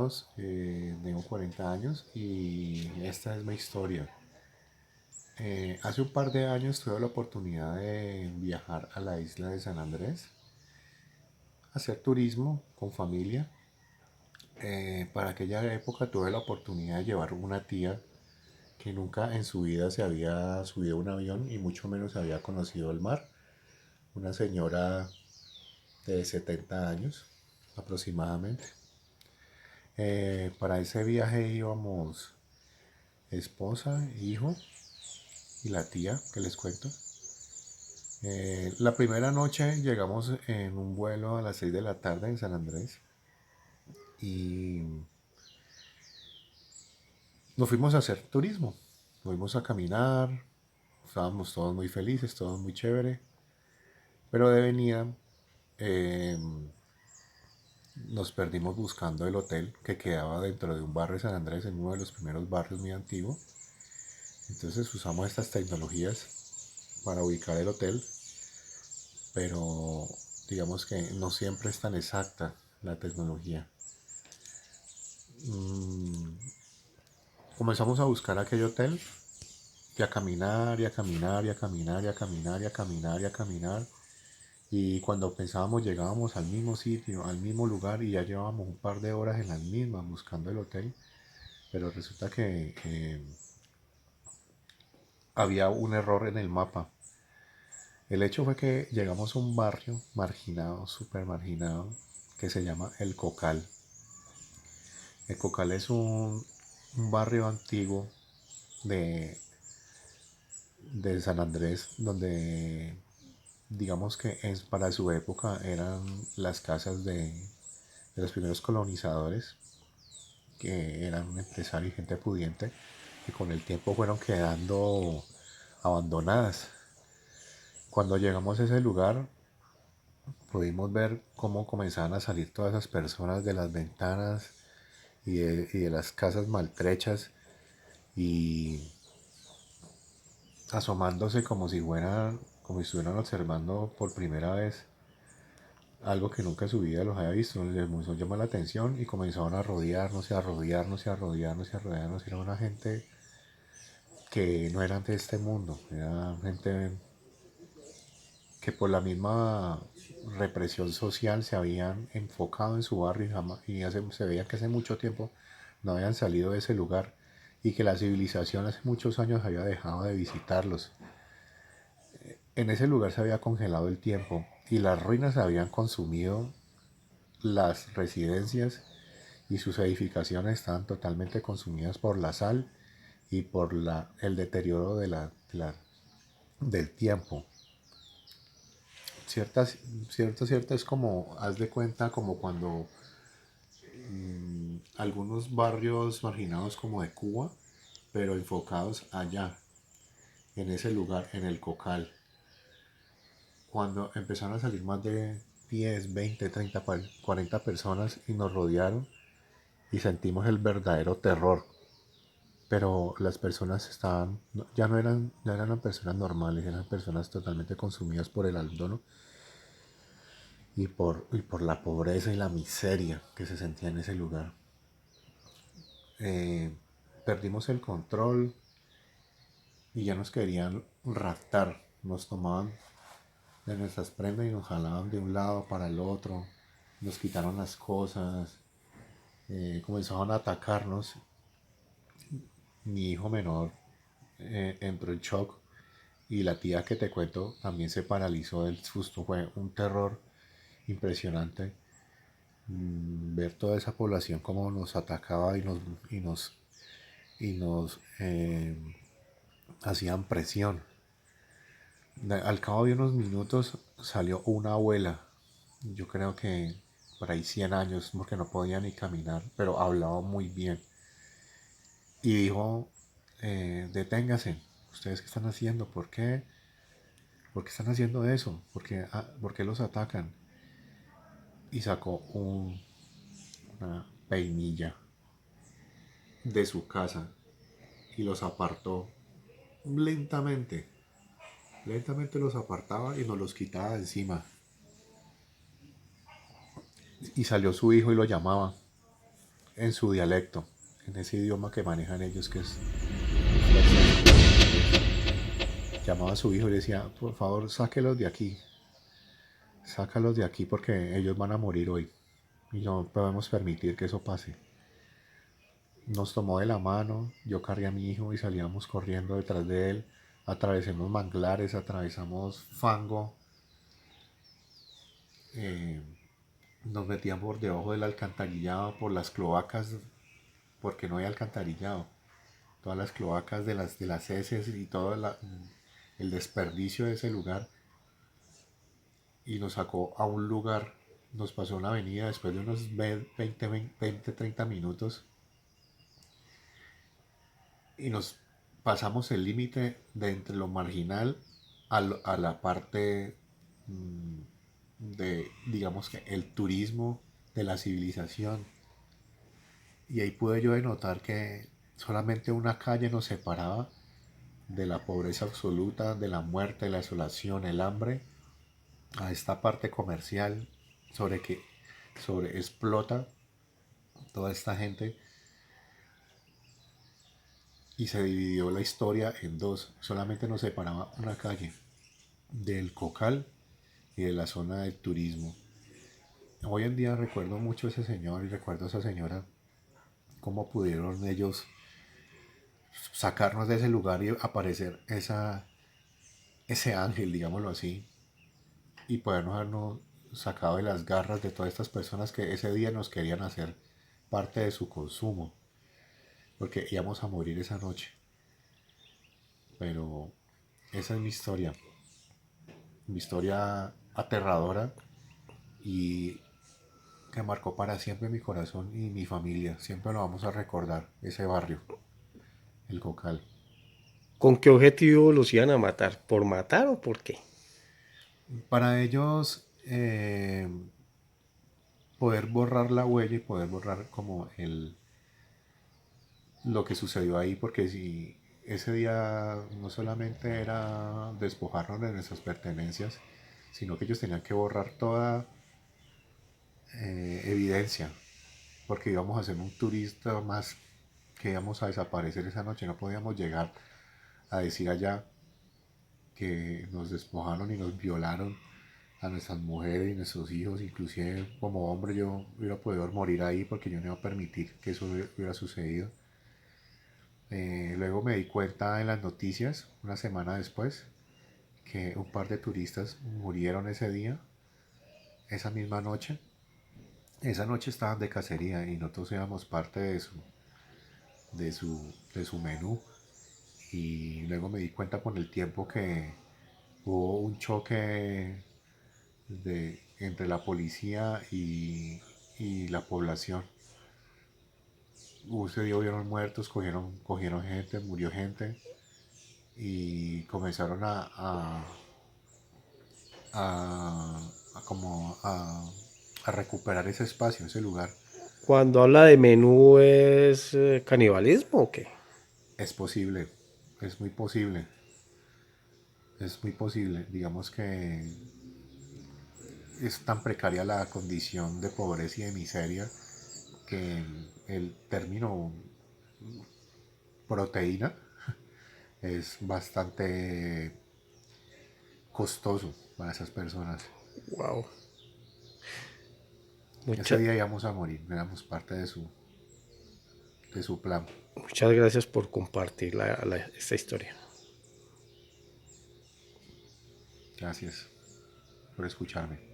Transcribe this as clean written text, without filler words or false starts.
todos, tengo 40 años y esta es mi historia. Hace un par de años tuve la oportunidad de viajar a la isla de San Andrés, hacer turismo con familia. Para aquella época tuve la oportunidad de llevar una tía que nunca en su vida se había subido a un avión y mucho menos había conocido el mar. Una señora de 70 años aproximadamente. Para ese viaje íbamos esposa, hijo y la tía que les cuento. La primera noche llegamos en un vuelo a las 6 de la tarde en San Andrés y nos fuimos a hacer turismo. Fuimos a caminar, estábamos todos muy felices, todo muy chévere, pero de venida eh, nos perdimos buscando el hotel que quedaba dentro de un barrio de San Andrés, en uno de los primeros barrios muy antiguos. Entonces usamos estas tecnologías para ubicar el hotel, pero digamos que no siempre es tan exacta la tecnología. Mm, Comenzamos a buscar aquel hotel y a caminar y a caminar y a caminar y a caminar y a caminar y a caminar. Y cuando pensábamos llegábamos al mismo sitio, al mismo lugar y ya llevábamos un par de horas en las mismas buscando el hotel. Pero resulta que había un error en el mapa. El hecho fue que llegamos a un barrio marginado, súper marginado, que se llama El Cocal. El Cocal es un barrio antiguo de, de San Andrés, donde digamos que para su época eran las casas de los primeros colonizadores, que eran empresarios y gente pudiente, que con el tiempo fueron quedando abandonadas. Cuando llegamos a ese lugar, pudimos ver cómo comenzaban a salir todas esas personas de las ventanas y de las casas maltrechas y asomándose como si estuvieran observando por primera vez algo que nunca en su vida los había visto. Les comenzó a llamar la atención y comenzaron a rodearnos y a rodearnos y a rodearnos y a rodearnos. Era una gente que no eran de este mundo, era gente que por la misma represión social se habían enfocado en su barrio se veía que hace mucho tiempo no habían salido de ese lugar y que la civilización hace muchos años había dejado de visitarlos. En ese lugar se había congelado el tiempo y las ruinas habían consumido las residencias y sus edificaciones estaban totalmente consumidas por la sal y por el deterioro del tiempo. Ciertas, cierto, es como, haz de cuenta, como cuando algunos barrios marginados como de Cuba, pero enfocados allá, en ese lugar, en el Cocal. Cuando empezaron a salir más de 10, 20, 30, 40 personas y nos rodearon y sentimos el verdadero terror. Pero las personas estaban, ya no eran personas normales, eran personas totalmente consumidas por el abandono y por la pobreza y la miseria que se sentía en ese lugar. Eh, Perdimos el control y ya nos querían raptar. Nos tomaban de nuestras prendas y nos jalaban de un lado para el otro. Nos quitaron las cosas. Comenzaron a atacarnos. Mi hijo menor entró en shock y la tía que te cuento también se paralizó del susto. Fue un terror impresionante ver toda esa población como nos atacaba y nos, y nos hacían presión. Al cabo de unos minutos salió una abuela, yo creo que por ahí 100 años, porque no podía ni caminar, pero hablaba muy bien. Y dijo, deténgase, ¿ustedes qué están haciendo? ¿Por qué? ¿Por qué están haciendo eso? ¿Por qué los atacan? Y sacó una peinilla de su casa y los apartó lentamente. Lentamente los apartaba y nos los quitaba de encima. Y salió su hijo y lo llamaba. en su dialecto, en ese idioma que manejan ellos, que es francés. Llamaba a su hijo y le decía, por favor, sácalos de aquí porque ellos van a morir hoy y no podemos permitir que eso pase. Nos tomó de la mano, yo cargué a mi hijo y salíamos corriendo detrás de él, atravesamos manglares, atravesamos fango, eh, nos metían por debajo del alcantarillado, por las cloacas, porque no hay alcantarillado, todas las cloacas de las heces y todo el desperdicio de ese lugar, y nos sacó a un lugar, nos pasó una avenida después de unos 30 minutos y nos pasamos el límite de entre lo marginal a la parte de, digamos que el turismo de la civilización. Y ahí pude yo denotar que solamente una calle nos separaba de la pobreza absoluta, de la muerte, la desolación, el hambre, a esta parte comercial sobre explota toda esta gente, y se dividió la historia en dos. Solamente nos separaba una calle del Cocal y de la zona del turismo. Hoy en día recuerdo mucho a ese señor y recuerdo a esa señora, cómo pudieron ellos sacarnos de ese lugar y aparecer ese ángel, digámoslo así, y podernos habernos sacado de las garras de todas estas personas que ese día nos querían hacer parte de su consumo, porque íbamos a morir esa noche. Pero esa es mi historia aterradora y que marcó para siempre mi corazón y mi familia. Siempre lo vamos a recordar, ese barrio, el Cocal. ¿Con qué objetivo los iban a matar? ¿Por matar o por qué? Para ellos, poder borrar la huella y poder borrar como lo que sucedió ahí, porque si ese día no solamente era despojarnos de nuestras pertenencias, sino que ellos tenían que borrar toda evidencia, porque íbamos a ser un turista más que íbamos a desaparecer esa noche. No podíamos llegar a decir allá que nos despojaron y nos violaron a nuestras mujeres y nuestros hijos. Inclusive como hombre yo hubiera podido morir ahí porque yo no iba a permitir que eso hubiera sucedido. Luego me di cuenta en las noticias, una semana después, que un par de turistas murieron ese día, esa misma noche. Esa noche estaban de cacería y nosotros éramos parte de su menú. Y luego me di cuenta con el tiempo que hubo un choque entre la policía y la población. Ese día hubieron muertos, cogieron gente, murió gente y comenzaron a, a recuperar ese espacio, ese lugar. Cuando habla de menú, ¿es canibalismo o qué? Es posible, es muy posible, es muy posible. Digamos que es tan precaria la condición de pobreza y de miseria que el término proteína es bastante costoso para esas personas. Wow. Ese Mucha- día íbamos a morir, éramos parte de su plan. muchas gracias por compartir esta historia. Gracias por escucharme.